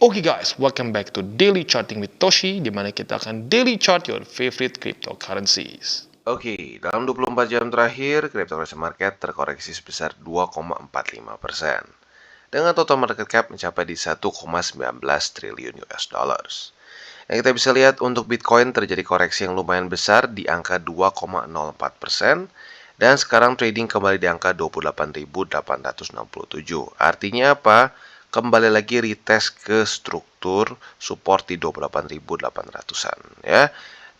Oke guys, welcome back to Daily Charting with Toshi, di mana kita akan daily chart your favorite cryptocurrencies. Oke, dalam 24 jam terakhir, cryptocurrency market terkoreksi sebesar 2,45%. Dengan total market cap mencapai di 1,19 triliun US dollars. Yang kita bisa lihat untuk Bitcoin terjadi koreksi yang lumayan besar di angka 2,04%. Dan sekarang trading kembali di angka 28.867. Artinya apa? Kembali lagi retest ke struktur support di 28.800-an ya.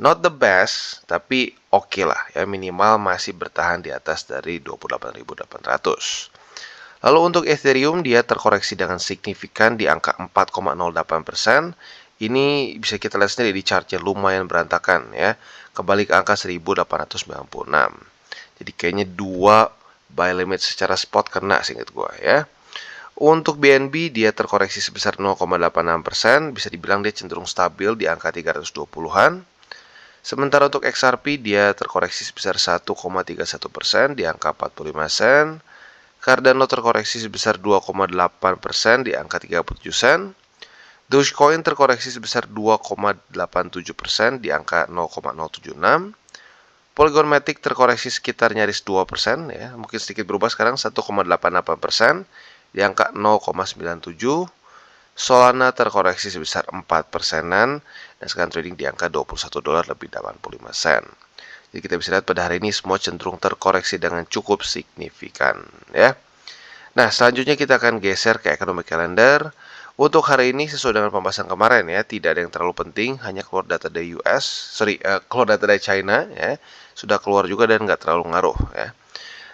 Not the best, tapi oke lah ya, minimal masih bertahan di atas dari 28.800. Lalu untuk Ethereum dia terkoreksi dengan signifikan di angka 4,08%. Ini bisa kita lihat sendiri di chartnya lumayan berantakan ya. Kembali ke angka 1896. Jadi kayaknya dua buy limit secara spot kena seingat gua ya. Untuk BNB dia terkoreksi sebesar 0,86%, bisa dibilang dia cenderung stabil di angka 320-an. Sementara untuk XRP dia terkoreksi sebesar 1,31% di angka 45 sen. Cardano terkoreksi sebesar 2,8% di angka 37 sen. Dogecoin terkoreksi sebesar 2,87% di angka 0,076. Polygon Matic terkoreksi sekitar nyaris 2% ya, mungkin sedikit berubah sekarang 1,88% di angka 0,97. Solana terkoreksi sebesar 4%-an dan sekarang trading di angka $21 lebih 85 sen. Jadi kita bisa lihat pada hari ini semua cenderung terkoreksi dengan cukup signifikan ya. Nah, selanjutnya kita akan geser ke economic calendar. Untuk hari ini sesuai dengan pembahasan kemarin ya, tidak ada yang terlalu penting, hanya keluar data dari keluar data dari China ya. Sudah keluar juga dan nggak terlalu ngaruh ya.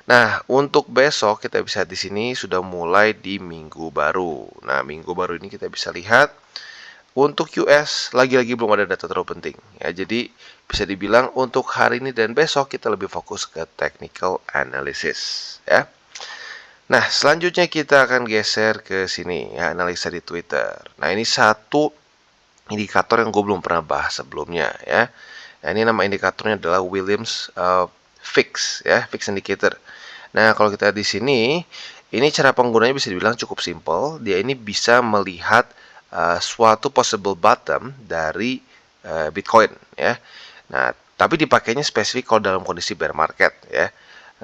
Nah, untuk besok kita bisa di sini sudah mulai di minggu baru. Nah, minggu baru ini kita bisa lihat untuk US lagi-lagi belum ada data terlalu penting ya. Jadi bisa dibilang untuk hari ini dan besok kita lebih fokus ke technical analysis ya. Nah, selanjutnya kita akan geser ke sini ya, analisa di Twitter. Nah, ini satu indikator yang gue belum pernah bahas sebelumnya ya. Nah, ini nama indikatornya adalah Williams Fix ya, Fix Indicator. Nah, kalau kita di sini, ini cara penggunanya bisa dibilang cukup simple. Dia ini bisa melihat suatu possible bottom dari Bitcoin ya. Nah, tapi dipakainya spesifik kalau dalam kondisi bear market ya.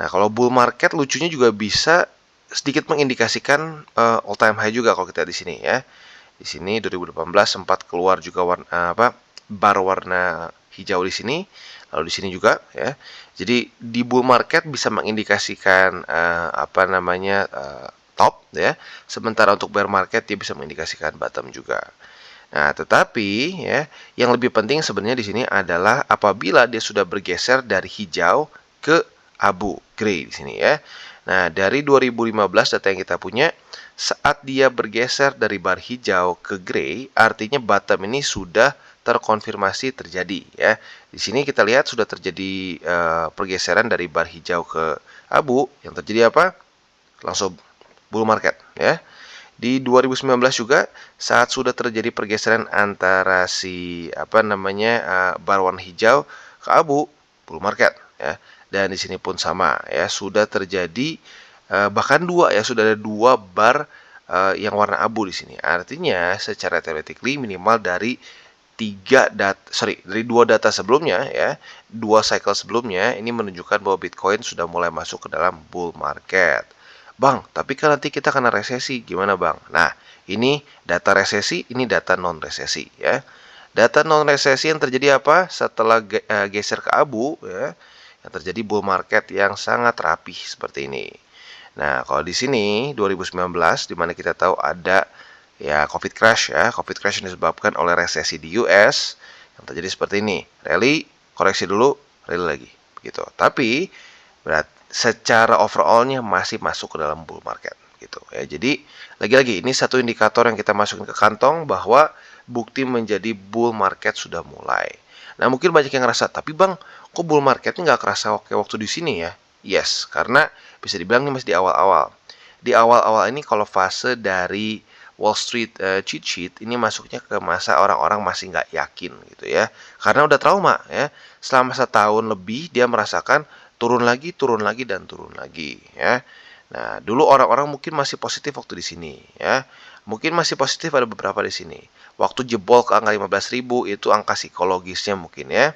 Nah, kalau bull market lucunya juga bisa sedikit mengindikasikan all time high juga kalau kita di sini ya. Di sini 2018 sempat keluar juga bar warna hijau di sini, lalu di sini juga ya. Jadi di bull market bisa mengindikasikan top ya. Sementara untuk bear market dia bisa mengindikasikan bottom juga. Nah, tetapi ya, yang lebih penting sebenarnya di sini adalah apabila dia sudah bergeser dari hijau ke abu, grey di sini ya. Nah, dari 2015 data yang kita punya, saat dia bergeser dari bar hijau ke grey, artinya bottom ini sudah terkonfirmasi terjadi ya. Di sini kita lihat sudah terjadi pergeseran dari bar hijau ke abu. Yang terjadi apa? Langsung bull market ya. Di 2019 juga saat sudah terjadi pergeseran antara bar warna hijau ke abu, bull market ya. Dan di sini pun sama ya, sudah terjadi bahkan sudah ada dua bar yang warna abu di sini. Artinya secara theoretically minimal dari dari dua data sebelumnya ya, dua cycle sebelumnya ini menunjukkan bahwa Bitcoin sudah mulai masuk ke dalam bull market. Bang, tapi kan nanti kita kena resesi, gimana bang? Nah, ini data resesi, ini data non-resesi ya. Data non-resesi yang terjadi apa? Setelah geser ke abu ya, yang terjadi bull market yang sangat rapih seperti ini. Nah, kalau di sini 2019 di mana kita tahu ada ya COVID crash ya, COVID crash yang disebabkan oleh resesi di US yang terjadi seperti ini. Rally, koreksi dulu, rally lagi begitu. Tapi secara overallnya masih masuk ke dalam bull market gitu ya. Jadi lagi-lagi ini satu indikator yang kita masukin ke kantong bahwa bukti menjadi bull market sudah mulai. Nah, mungkin banyak yang ngerasa, tapi bang, kok bull marketnya nggak kerasa kayak waktu di sini ya? Yes, karena bisa dibilang ini masih di awal-awal. Di awal-awal ini kalau fase dari Wall Street cheat sheet ini masuknya ke masa orang-orang masih nggak yakin gitu ya. Karena udah trauma ya. Selama setahun lebih dia merasakan turun lagi, dan turun lagi ya. Nah, dulu orang-orang mungkin masih positif waktu di sini ya. mungkin masih positif ada beberapa di sini. Waktu jebol ke angka 15.000 itu angka psikologisnya mungkin ya.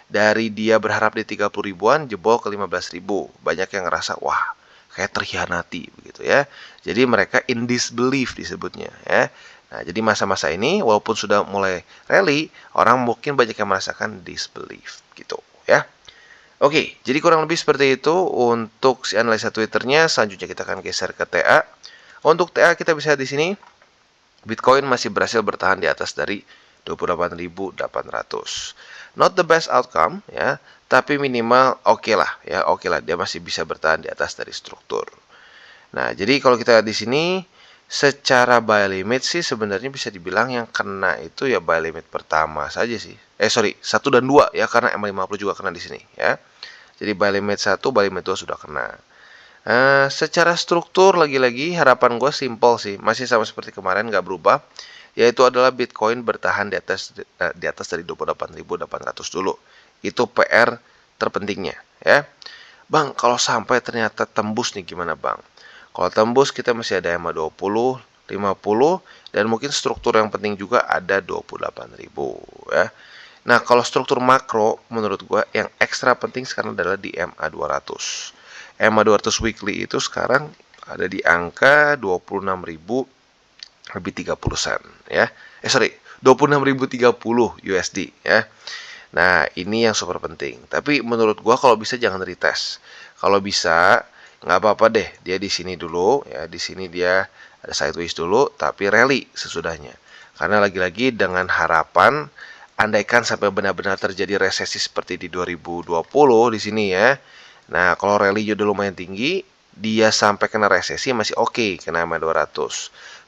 Dari dia berharap di 30 ribuan, jebol ke 15.000. Banyak yang ngerasa, wah, kayak terhianati begitu ya. Jadi mereka in disbelief disebutnya ya. Nah, jadi masa-masa ini walaupun sudah mulai rally, orang mungkin banyak yang merasakan disbelief gitu ya. Oke, jadi kurang lebih seperti itu untuk si analisa Twitternya. Selanjutnya kita akan geser ke TA. Untuk TA kita bisa di sini Bitcoin masih berhasil bertahan di atas dari 28.800. Not the best outcome ya, tapi minimal oke lah ya, oke lah dia masih bisa bertahan di atas dari struktur. Nah, jadi kalau kita lihat di sini secara buy limit sih sebenarnya bisa dibilang yang kena itu ya buy limit pertama saja sih. Sorry, 1 dan 2 ya, karena MA50 juga kena di sini ya. Jadi buy limit 1, buy limit 2 sudah kena. Secara struktur lagi-lagi harapan gue simple sih, masih sama seperti kemarin nggak berubah, yaitu adalah Bitcoin bertahan di atas dari 28.800 dulu. Itu PR terpentingnya ya. Bang, kalau sampai ternyata tembus nih gimana bang? Kalau tembus kita masih ada EMA 20, 50, dan mungkin struktur yang penting juga ada 28.000 ya. Nah, kalau struktur makro menurut gue yang ekstra penting sekarang adalah di MA200. MA200 weekly itu sekarang ada di angka 26.000 lebih 30 sen ya. Sorry, 26.030 USD ya. Nah, ini yang super penting. Tapi menurut gua kalau bisa jangan retest. Kalau bisa nggak apa-apa deh dia di sini dulu ya. Di sini dia ada sideways dulu tapi rally sesudahnya. Karena lagi-lagi dengan harapan andaikan sampai benar-benar terjadi resesi seperti di 2020 di sini ya. Nah, kalau rally-nya udah lumayan tinggi, dia sampai kena resesi masih oke, kena MA 200.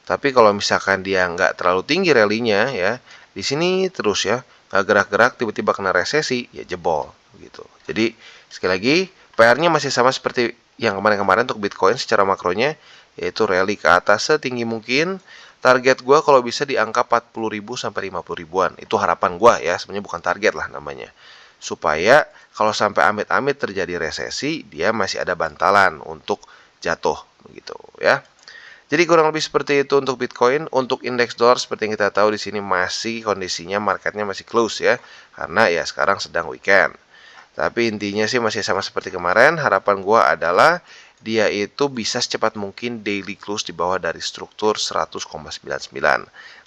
Tapi kalau misalkan dia nggak terlalu tinggi rally-nya ya, di sini terus ya, nggak gerak-gerak tiba-tiba kena resesi, ya jebol gitu. Jadi sekali lagi PR-nya masih sama seperti yang kemarin-kemarin untuk Bitcoin secara makronya, yaitu rally ke atas setinggi mungkin. Target gue kalau bisa di angka 40.000 sampai 50 ribuan. Itu harapan gue ya, sebenarnya bukan target lah namanya. Supaya kalau sampai amit-amit terjadi resesi, dia masih ada bantalan untuk jatuh begitu ya. Jadi kurang lebih seperti itu untuk Bitcoin. Untuk indeks dolar seperti yang kita tahu di sini masih kondisinya marketnya masih close ya, karena ya sekarang sedang weekend. Tapi intinya sih masih sama seperti kemarin. Harapan gua adalah dia itu bisa secepat mungkin daily close di bawah dari struktur 100,99.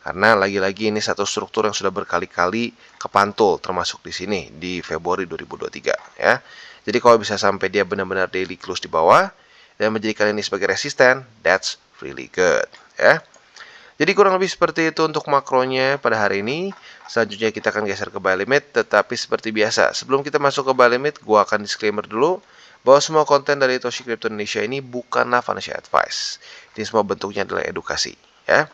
Karena lagi-lagi ini satu struktur yang sudah berkali-kali kepantul termasuk di sini di Februari 2023 ya. Jadi kalau bisa sampai dia benar-benar daily close di bawah dan menjadikan ini sebagai resisten, that's really good ya. Jadi kurang lebih seperti itu untuk makronya pada hari ini. Selanjutnya kita akan geser ke buy limit, tetapi seperti biasa, sebelum kita masuk ke buy limit, gua akan disclaimer dulu bahwa semua konten dari Toshi Crypto Indonesia ini bukanlah financial advice. Ini semua bentuknya adalah edukasi ya.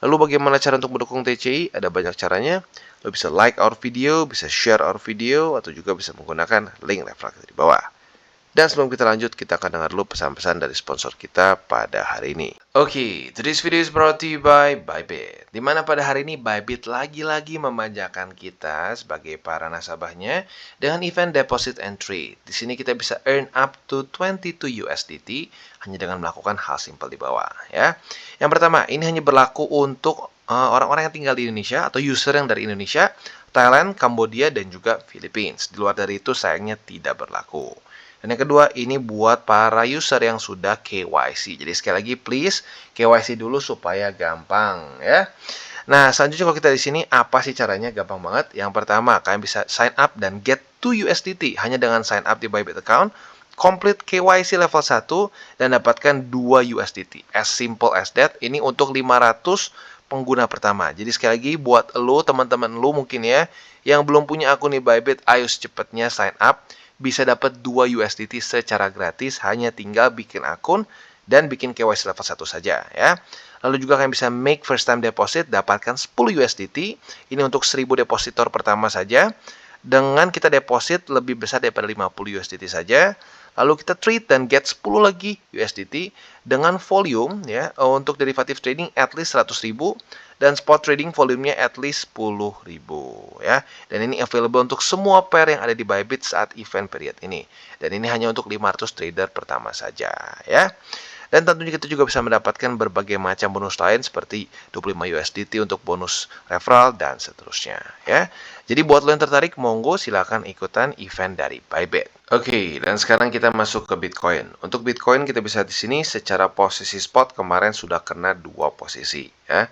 Lalu bagaimana cara untuk mendukung TCI? Ada banyak caranya. Lo bisa like our video, bisa share our video, atau juga bisa menggunakan link referensi di bawah. Dan sebelum kita lanjut, kita akan dengar dulu pesan-pesan dari sponsor kita pada hari ini. Oke, today's video is brought to you by Bybit. Dimana pada hari ini Bybit lagi-lagi memanjakan kita sebagai para nasabahnya dengan event deposit and trade. Di sini kita bisa earn up to 22 USDT hanya dengan melakukan hal simpel di bawah ya. Yang pertama, ini hanya berlaku untuk orang-orang yang tinggal di Indonesia atau user yang dari Indonesia, Thailand, Kambodia, dan juga Philippines. Di luar dari itu sayangnya tidak berlaku. Dan yang kedua, ini buat para user yang sudah KYC. Jadi sekali lagi, please KYC dulu supaya gampang ya. Nah, selanjutnya kalau kita di sini, apa sih caranya? Gampang banget. Yang pertama, kalian bisa sign up dan get 2 USDT hanya dengan sign up di Bybit account, complete KYC level 1, dan dapatkan 2 USDT. As simple as that. Ini untuk 500 pengguna pertama. Jadi sekali lagi, buat lo, teman-teman lo mungkin ya, yang belum punya akun di Bybit, ayo secepatnya sign up. Bisa dapat 2 USDT secara gratis, hanya tinggal bikin akun dan bikin KYC level 1 saja ya. Lalu juga kalian bisa make first time deposit, dapatkan 10 USDT. Ini untuk 1000 depositor pertama saja. Dengan kita deposit lebih besar daripada 50 USDT saja. Lalu kita trade dan get 10 lagi USDT dengan volume ya, untuk derivative trading at least 100.000 dan spot trading volumenya at least 10.000 ya. Dan ini available untuk semua pair yang ada di Bybit saat event period ini. Dan ini hanya untuk 500 trader pertama saja ya. Dan tentunya kita juga bisa mendapatkan berbagai macam bonus lain seperti 25 USDT untuk bonus referral dan seterusnya ya. Jadi buat lo yang tertarik, monggo silakan ikutan event dari Bybit. Oke, dan sekarang kita masuk ke Bitcoin. Untuk Bitcoin kita bisa di sini secara posisi spot kemarin sudah kena dua posisi ya.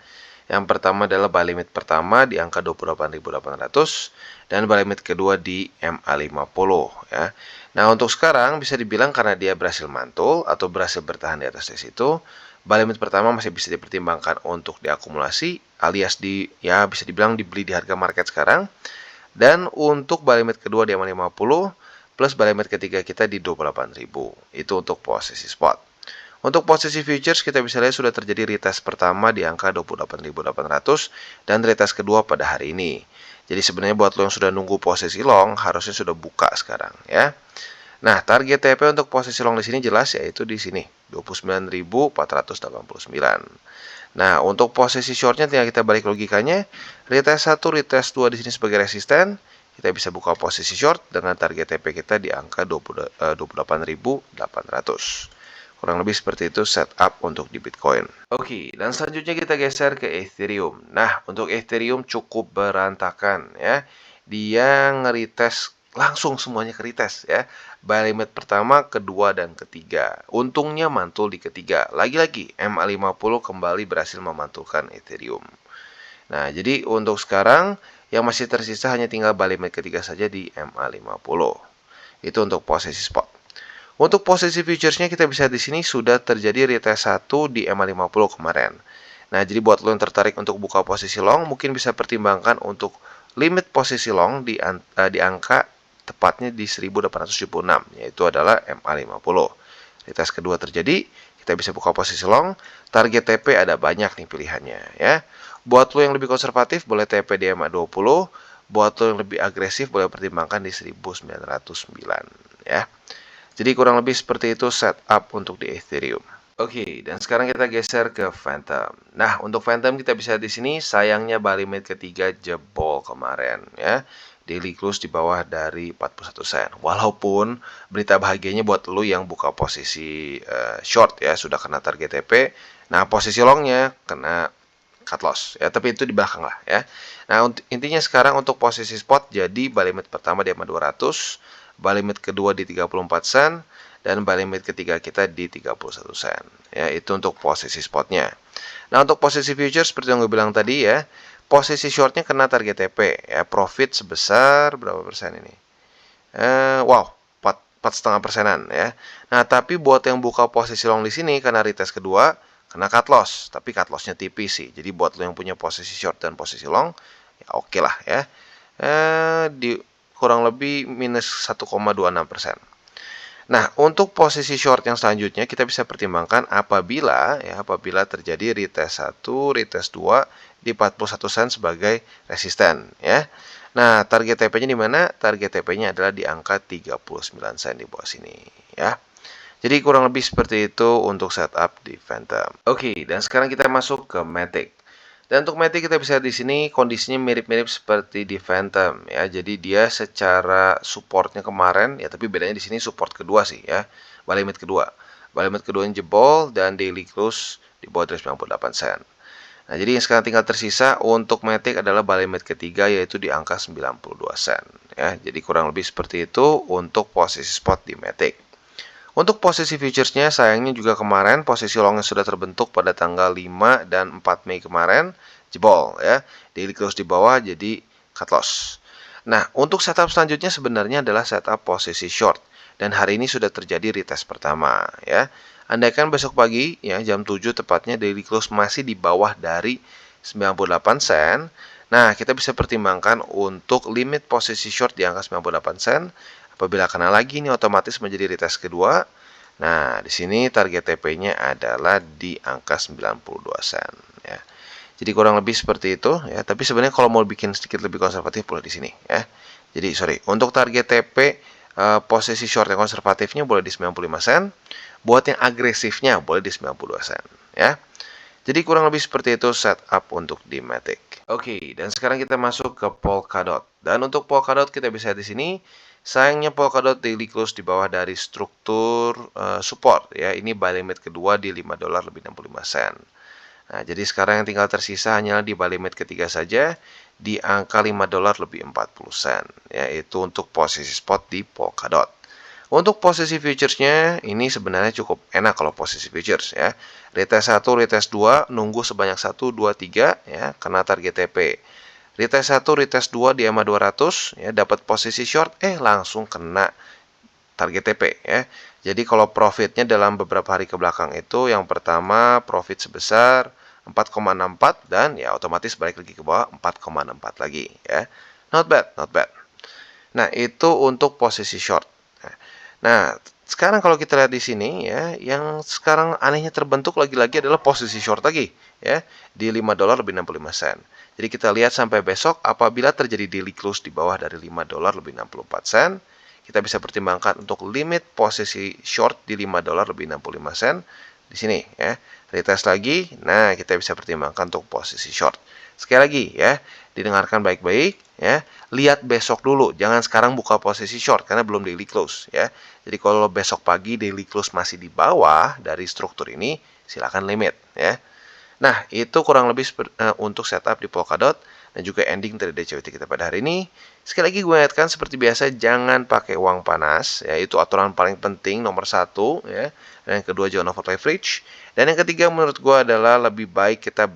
Yang pertama adalah buy limit pertama di angka 28.800 dan buy limit kedua di MA50 ya. Nah, untuk sekarang bisa dibilang karena dia berhasil mantul atau berhasil bertahan di atas situ, buy limit pertama masih bisa dipertimbangkan untuk diakumulasi alias ya bisa dibilang dibeli di harga market sekarang. Dan untuk buy limit kedua di MA50 plus buy limit ketiga kita di 28.000. Itu untuk posisi spot. Untuk posisi futures kita bisa lihat sudah terjadi retest pertama di angka 28.800 dan retest kedua pada hari ini. Jadi sebenarnya buat lo yang sudah nunggu posisi long harusnya sudah buka sekarang ya. Nah, target TP untuk posisi long di sini jelas yaitu di sini 29.489. Nah, untuk posisi shortnya tinggal kita balik logikanya, retest 1, retest 2 di sini sebagai resisten, kita bisa buka posisi short dengan target TP kita di angka 28.800. Kurang lebih seperti itu setup untuk di Bitcoin. Oke, dan selanjutnya kita geser ke Ethereum. Nah, untuk Ethereum cukup berantakan ya. Dia nge-retest langsung semuanya ke retest ya. Buy limit pertama, kedua, dan ketiga. Untungnya mantul di ketiga. Lagi-lagi MA50 kembali berhasil memantulkan Ethereum. Nah, jadi untuk sekarang yang masih tersisa hanya tinggal buy limit ketiga saja di MA50. Itu untuk posisi spot. Untuk posisi futuresnya kita bisa di sini sudah terjadi retest 1 di MA50 kemarin. Nah, jadi buat lo yang tertarik untuk buka posisi long, mungkin bisa pertimbangkan untuk limit posisi long di angka tepatnya di 1876, yaitu adalah MA50. Retest kedua terjadi, kita bisa buka posisi long. Target TP ada banyak nih pilihannya ya. Buat lo yang lebih konservatif boleh TP di MA20. Buat lo yang lebih agresif boleh pertimbangkan di 1909 ya. Jadi kurang lebih seperti itu setup untuk di Ethereum. Oke, dan sekarang kita geser ke Phantom. Nah, untuk Phantom kita bisa di sini sayangnya buy limit ketiga jebol kemarin ya. Daily close di bawah dari 41 sen. Walaupun berita bahagianya buat lu yang buka posisi short ya sudah kena target TP. Nah, posisi longnya kena cut loss ya, tapi itu di belakang lah ya. Nah, intinya sekarang untuk posisi spot jadi buy limit pertama di 200, buy limit kedua di 34 sen dan buy limit ketiga kita di 31 sen. Ya, itu untuk posisi spotnya. Nah, untuk posisi futures seperti yang gue bilang tadi ya, posisi shortnya kena target TP ya, profit sebesar berapa persen ini? Wow, 4,5%-an ya. Nah, tapi buat yang buka posisi long di sini karena retest kedua kena cut loss, tapi cut lossnya tipis sih. Jadi buat lo yang punya posisi short dan posisi long, ya oke lah ya. Di kurang lebih minus 1,26%. Nah, untuk posisi short yang selanjutnya kita bisa pertimbangkan apabila terjadi retest 1, retest 2 di 41 sen sebagai resisten ya. Nah, target TP-nya di mana? Target TP-nya adalah di angka 39 sen di bawah sini ya. Jadi kurang lebih seperti itu untuk setup di Phantom. Oke, dan sekarang kita masuk ke Matic. Dan untuk Matic kita bisa di sini kondisinya mirip-mirip seperti di Phantom ya. Jadi dia secara supportnya kemarin ya, tapi bedanya di sini support kedua sih ya. Buy limit kedua. Buy limit kedua yang jebol dan daily close di bawah dari 98 sen. Nah, jadi yang sekarang tinggal tersisa untuk Matic adalah buy limit ketiga yaitu di angka 92 sen ya. Jadi kurang lebih seperti itu untuk posisi spot di Matic. Untuk posisi futuresnya sayangnya juga kemarin posisi longnya sudah terbentuk pada tanggal 5 dan 4 Mei kemarin jebol ya. Daily close di bawah jadi cut loss. Nah, untuk setup selanjutnya sebenarnya adalah setup posisi short dan hari ini sudah terjadi retest pertama ya. Andaikan besok pagi ya jam 7 tepatnya daily close masih di bawah dari 98 sen. Nah, kita bisa pertimbangkan untuk limit posisi short di angka 98 sen. Apabila kena lagi ini otomatis menjadi retest kedua. Nah, di sini target TP-nya adalah di angka 92 sen ya. Jadi kurang lebih seperti itu ya, tapi sebenarnya kalau mau bikin sedikit lebih konservatif boleh di sini ya. Jadi untuk target TP posisi short yang konservatifnya boleh di 95 sen, buat yang agresifnya boleh di 92 sen ya. Jadi kurang lebih seperti itu setup untuk di Matic. Oke, dan sekarang kita masuk ke Polkadot. Dan untuk Polkadot kita bisa lihat di sini, sayangnya Polkadot daily close di bawah dari struktur support ya. Ini buy limit kedua di $5 lebih 65 sen. Nah, jadi sekarang yang tinggal tersisa hanyalah di buy limit ketiga saja di angka $5 lebih 40 sen, yaitu untuk posisi spot di Polkadot. Untuk posisi futuresnya ini sebenarnya cukup enak kalau posisi futures ya. Retest 1, retest 2 nunggu sebanyak 1, 2, 3 ya kena target TP. Retest 1, retest 2 di EMA 200 ya dapat posisi short langsung kena target TP ya. Jadi kalau profitnya dalam beberapa hari ke belakang itu yang pertama profit sebesar 4,64 dan ya otomatis balik lagi ke bawah 4,64 lagi ya. Not bad, not bad. Nah, itu untuk posisi short. Nah, sekarang kalau kita lihat di sini ya, yang sekarang anehnya terbentuk lagi-lagi adalah posisi short lagi ya di $5 lebih 65 sen. Jadi kita lihat sampai besok apabila terjadi daily close di bawah dari $5 lebih 64 sen, kita bisa pertimbangkan untuk limit posisi short di $5 lebih 65 sen di sini ya. Retest lagi, nah kita bisa pertimbangkan untuk posisi short. Sekali lagi ya, didengarkan baik-baik ya. Lihat besok dulu, jangan sekarang buka posisi short karena belum daily close ya. Jadi kalau besok pagi daily close masih di bawah dari struktur ini, silakan limit ya. Nah, itu kurang lebih untuk setup di Polkadot dan juga ending dari DCWT kita pada hari ini. Sekali lagi gue ingatkan seperti biasa jangan pakai uang panas, ya itu aturan paling penting nomor 1 ya. Dan yang kedua jangan over leverage. Dan yang ketiga menurut gue adalah lebih baik kita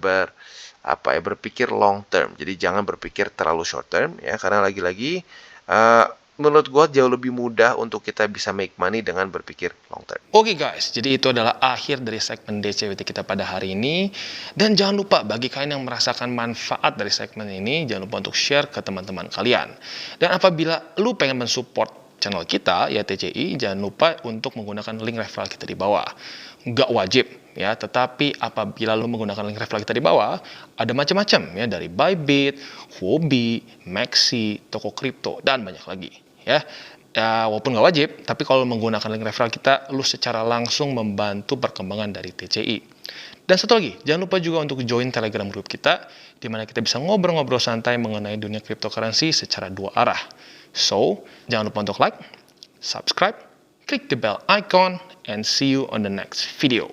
berpikir long term. Jadi jangan berpikir terlalu short term ya karena lagi-lagi menurut gue jauh lebih mudah untuk kita bisa make money dengan berpikir long term. Oke guys, jadi itu adalah akhir dari segmen DCWT kita pada hari ini. Dan jangan lupa bagi kalian yang merasakan manfaat dari segmen ini, jangan lupa untuk share ke teman-teman kalian. Dan apabila lu pengen mensupport channel kita, ya TCI, jangan lupa untuk menggunakan link referral kita di bawah. Nggak wajib, ya, tetapi apabila lu menggunakan link referral kita di bawah, ada macam-macam, ya, dari Bybit, Huobi, Maxi, toko kripto, dan banyak lagi, ya. Ya, walaupun nggak wajib, tapi kalau menggunakan link referral kita, lu secara langsung membantu perkembangan dari TCI. Dan satu lagi, jangan lupa juga untuk join Telegram group kita, di mana kita bisa ngobrol-ngobrol santai mengenai dunia cryptocurrency secara dua arah. So, jangan lupa untuk like, subscribe, klik the bell icon, and see you on the next video.